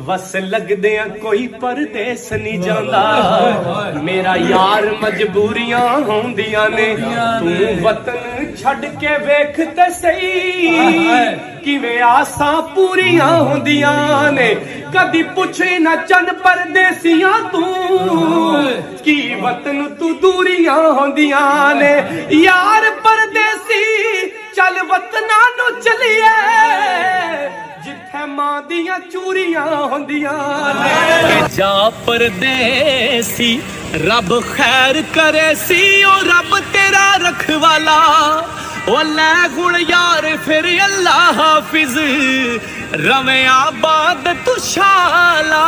बस लगदे कोई परदेस नहीं जांदा, मेरा यार मजबूरियां होंदियां ने। तू वतन छड़ के वेख ते सही, किवें आसां पूरियां होंदियां ने। कदी पुछे ना चन परदेसियां तू, की वतन तू दूरियां होंदियां ने। यार परदेसी चल वतना नु चलिए, जिथे मां दियां चूरियां होंदियां ने। जा परदेसी रब खैर करे सी, ओ रब तेरा रखवाला। ओ लै गुण यार फिर अल्लाह हाफिज, रवे आबाद तू शाला।